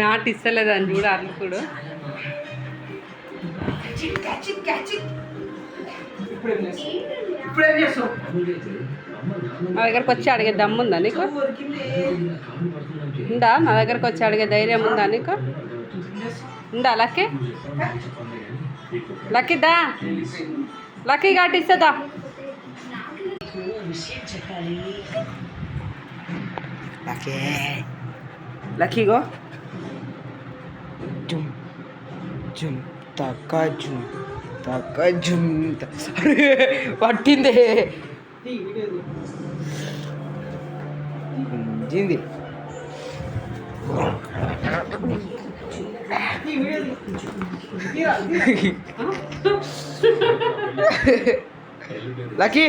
నాటు ఇస్తలేదని చూడ అర్లుకుడు. నా దగ్గరకు వచ్చి అడిగే దమ్ము ఉందా నీకు? ఉందా? నా దగ్గరకు వచ్చి అడిగే ధైర్యం ఉందా నీకు? ఉందా లక్కీ? లక్కీదా? లక్కీ కాటిస్తుందా? లక్కీ లక్కీగో జుమ్ జుమ్ తక్క జుమ్ తక్క జుమ్. అరే పట్టిందే జింది. లక్కీ